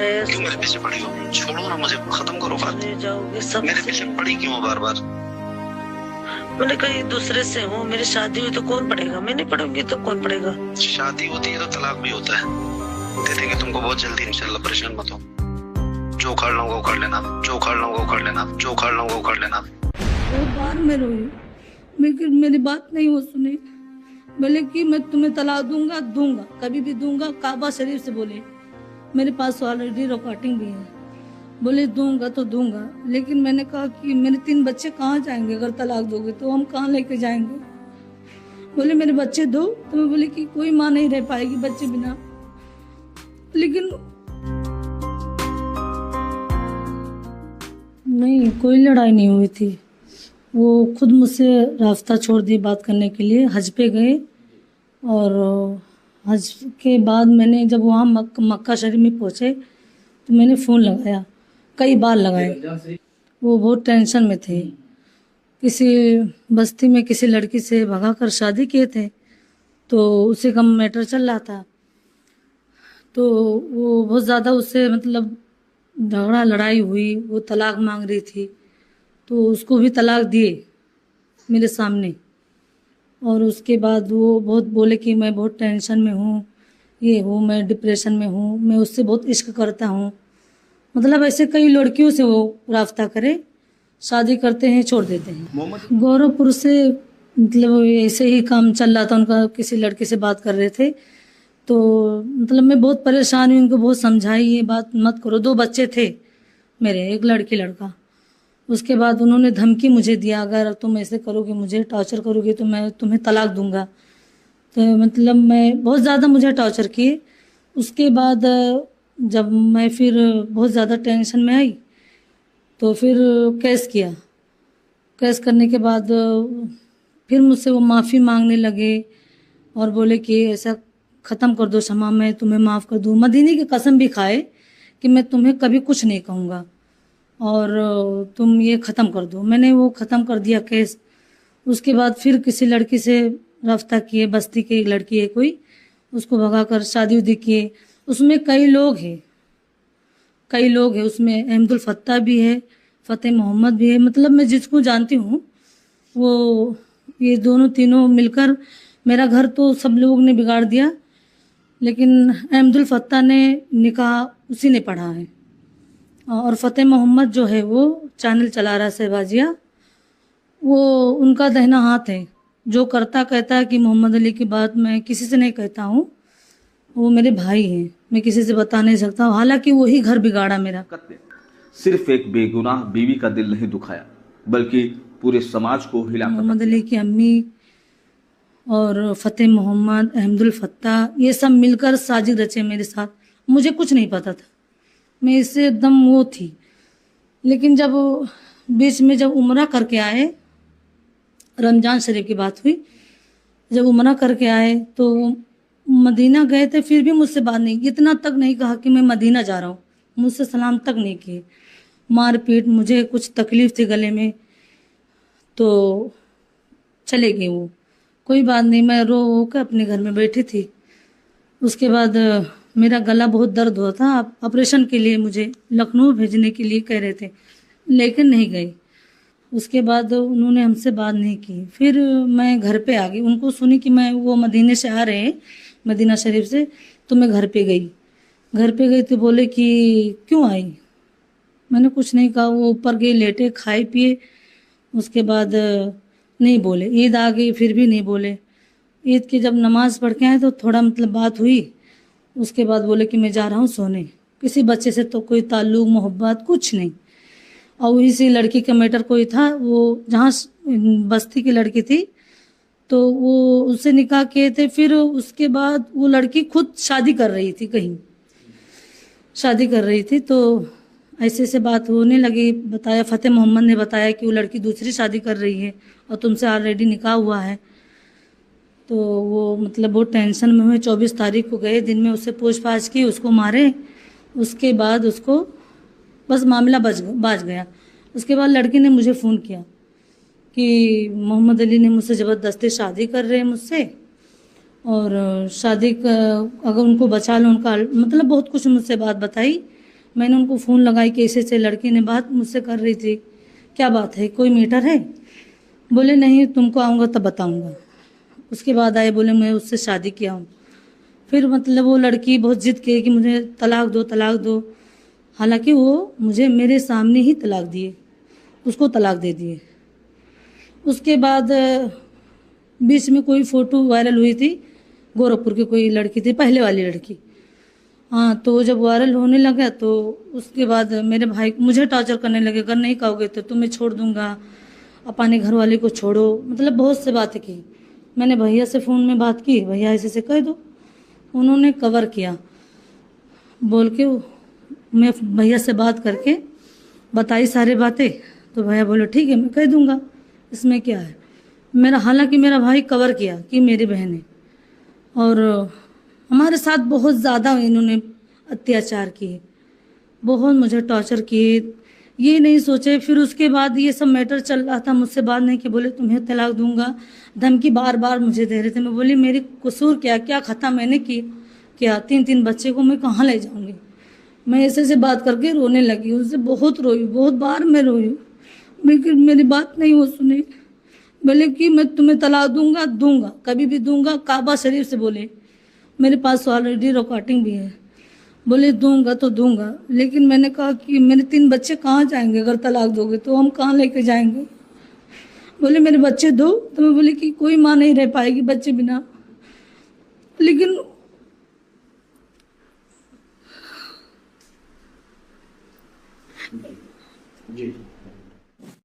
क्यों मेरे पीछे पड़ी हो? छोड़ो ना मुझे, खत्म करो बात। जाओगे सब। मेरे पीछे पड़ी क्यों हो बार बार? मैंने कहीं दूसरे से हूँ, मेरी शादी हुई तो कौन पड़ेगा? मैं नहीं पढ़ूंगी तो कौन पड़ेगा? शादी होती है तो तलाक भी होता है। दे देंगे तुमको बहुत जल्दी इंशाल्लाह, परेशान मत हो। जो उखाड़ लूंगा उखाड़ लेना, जो उखाड़ लूंगा उखाड़ लेना, जो उखाड़ लूंगा उखाड़ लेना। बहुत बार मैं रोई, लेकिन मेरी बात नहीं वो सुनी। बोले कि मैं तुम्हें तलाक दूंगा, कभी भी दूंगा। काबा शरीफ से बोले, मेरे पास ऑलरेडी रिकॉर्डिंग भी है। बोले दूंगा तो दूंगा, लेकिन मैंने कहा कि मेरे 3 बच्चे कहाँ जाएंगे? अगर तलाक दोगे तो हम कहाँ लेके जाएंगे? बोले मेरे बच्चे दो। तो मैं बोले कि कोई माँ नहीं रह पाएगी बच्चे बिना। लेकिन नहीं, कोई लड़ाई नहीं हुई थी। वो खुद मुझसे रास्ता छोड़ दिए बात करने के लिए। हज पे गए और हज के बाद मैंने जब वहाँ मक्का शरीफ में पहुँचे तो मैंने फ़ोन लगाया, कई बार लगाए। वो बहुत टेंशन में थे। किसी बस्ती में किसी लड़की से भगा कर शादी किए थे, तो उसी का मैटर चल रहा था। तो वो बहुत ज़्यादा उससे मतलब झगड़ा लड़ाई हुई। वो तलाक मांग रही थी, तो उसको भी तलाक दिए मेरे सामने। और उसके बाद वो बहुत बोले कि मैं बहुत टेंशन में हूँ, ये हूँ, मैं डिप्रेशन में हूँ, मैं उससे बहुत इश्क करता हूँ। मतलब ऐसे कई लड़कियों से वो रास्ता करे, शादी करते हैं, छोड़ देते हैं। गौरवपुर से मतलब ऐसे ही काम चल रहा था उनका, किसी लड़के से बात कर रहे थे। तो मतलब मैं बहुत परेशान हुई, उनको बहुत समझाई ये बात मत करो। 2 बच्चे थे मेरे, एक लड़की लड़का। उसके बाद उन्होंने धमकी मुझे दिया, अगर तुम ऐसे करोगे, मुझे टॉर्चर करोगे तो मैं तुम्हें तलाक दूंगा। तो मतलब मैं बहुत ज़्यादा मुझे टॉर्चर किए। उसके बाद जब मैं फिर बहुत ज़्यादा टेंशन में आई तो फिर केस किया। केस करने के बाद फिर मुझसे वो माफ़ी मांगने लगे और बोले कि ऐसा ख़त्म कर दो शमा, मैं तुम्हें माफ़ कर दूँ। मदीने की कसम भी खाए कि मैं तुम्हें कभी कुछ नहीं कहूँगा और तुम ये ख़त्म कर दो। मैंने वो ख़त्म कर दिया केस। उसके बाद फिर किसी लड़की से रास्ता किए, बस्ती की एक लड़की है कोई, उसको भगा कर शादी उदी किए। उसमें कई लोग हैं उसमें। अहमदुल फत्ता भी है, फ़तेह मोहम्मद भी है। मतलब मैं जिसको जानती हूँ वो ये दोनों तीनों मिलकर, मेरा घर तो सब लोगों ने बिगाड़ दिया, लेकिन अहमदुल फत्ता ने निकाह उसी ने पढ़ा है। और फ़तेह मोहम्मद जो है वो चैनल चला रहा है शहबाजिया, वो उनका दाहिना हाथ है। जो करता कहता है कि मोहम्मद अली की बात मैं किसी से नहीं कहता हूँ, वो मेरे भाई हैं, मैं किसी से बता नहीं सकता। हालांकि वही घर बिगाड़ा मेरा। सिर्फ एक बेगुनाह बीवी का दिल नहीं दुखाया, बल्कि पूरे समाज को हिला। मोहम्मद अली की अम्मी और फ़तेह मोहम्मद, अहमदुल फत्ता, ये सब मिलकर साजिश रचे मेरे साथ। मुझे कुछ नहीं पता था, मैं इससे एकदम वो थी। लेकिन जब बीच में जब उम्रा करके आए, रमज़ान शरीफ की बात हुई, जब उम्रा करके आए तो मदीना गए थे, फिर भी मुझसे बात नहीं, इतना तक नहीं कहा कि मैं मदीना जा रहा हूँ, मुझसे सलाम तक नहीं किए। मारपीट, मुझे कुछ तकलीफ़ थी गले में तो चले गए वो। कोई बात नहीं, मैं रो कर अपने घर में बैठी थी। उसके बाद मेरा गला बहुत दर्द हुआ था, ऑपरेशन के लिए मुझे लखनऊ भेजने के लिए कह रहे थे, लेकिन नहीं गई। उसके बाद उन्होंने हमसे बात नहीं की। फिर मैं घर पे आ गई, उनको सुनी कि मैं वो मदीने से आ रहे हैं, मदीना शरीफ से, तो मैं घर पे गई। घर पे गई तो बोले कि क्यों आई? मैंने कुछ नहीं कहा। वो ऊपर गए, लेटे, खाए पिए। उसके बाद नहीं बोले। ईद आ गई, फिर भी नहीं बोले। ईद की जब नमाज़ पढ़ के आए तो थोड़ा मतलब बात हुई। उसके बाद बोले कि मैं जा रहा हूँ सोने। किसी बच्चे से तो कोई ताल्लुक़ मोहब्बत कुछ नहीं। और वही सी लड़की का मैटर कोई था, वो जहाँ बस्ती की लड़की थी, तो वो उससे निकाह किए थे। फिर उसके बाद वो लड़की खुद शादी कर रही थी, कहीं शादी कर रही थी। तो ऐसे से बात होने लगी। बताया, फ़तेह मोहम्मद ने बताया कि वो लड़की दूसरी शादी कर रही है और तुमसे ऑलरेडी निकाह हुआ है। तो वो मतलब बहुत टेंशन में हुए। 24 तारीख को गए, दिन में उससे पूछताछ की, उसको मारे। उसके बाद उसको बस मामला बाज गया। उसके बाद लड़की ने मुझे फ़ोन किया कि मोहम्मद अली ने मुझसे ज़बरदस्ती शादी कर रहे हैं मुझसे, और शादी का अगर उनको बचा लो, उनका मतलब बहुत कुछ मुझसे बात बताई। मैंने उनको फ़ोन लगाई कि ऐसे लड़की ने बात मुझसे कर रही थी, क्या बात है, कोई मैटर है? बोले नहीं, तुमको आऊँगा तब बताऊँगा। उसके बाद आए, बोले मैं उससे शादी किया हूँ। फिर मतलब वो लड़की बहुत जिद की कि मुझे तलाक दो, तलाक दो। हालांकि वो मुझे मेरे सामने ही तलाक दिए, उसको तलाक दे दिए। उसके बाद बीच में कोई फ़ोटो वायरल हुई थी, गोरखपुर की कोई लड़की थी, पहले वाली लड़की। हाँ, तो वो जब वायरल होने लगा तो उसके बाद मेरे भाई मुझे टॉर्चर करने लगे, अगर नहीं कहोगे तो तुम्हें छोड़ दूंगा, अपने घर वाले को छोड़ो, मतलब बहुत से बातें की। मैंने भैया से फ़ोन में बात की, भैया ऐसे कह दो। उन्होंने कवर किया बोल के, मैं भैया से बात करके बताई सारी बातें, तो भैया बोले ठीक है मैं कह दूंगा, इसमें क्या है। हालांकि मेरा भाई कवर किया कि मेरी बहन है, और हमारे साथ बहुत ज़्यादा इन्होंने अत्याचार किए, बहुत मुझे टॉर्चर किए। ये नहीं सोचे, फिर उसके बाद ये सब मैटर चल रहा था, मुझसे बात नहीं कि बोले तुम्हें तलाक दूंगा, धमकी बार बार मुझे दे रहे थे। मैं बोली मेरी कसूर क्या, क्या खता मैंने की, क्या 3-3 बच्चे को मैं कहाँ ले जाऊंगी। मैं ऐसे बात करके रोने लगी, उससे बहुत रोई, बहुत बार मैं रोई, लेकिन मेरी बात नहीं वो सुनी। बोले कि मैं तुम्हें तलाक दूंगा, दूंगा, कभी भी दूंगा, काबा शरीफ से बोले, मेरे पास ऑलरेडी रिकॉर्डिंग भी है। बोले दूंगा तो दूंगा, लेकिन मैंने कहा कि मेरे 3 बच्चे कहाँ जाएंगे, अगर तलाक दोगे तो हम कहाँ लेके जाएंगे। बोले मेरे बच्चे दो, तो मैं बोली कि कोई माँ नहीं रह पाएगी बच्चे बिना। लेकिन जी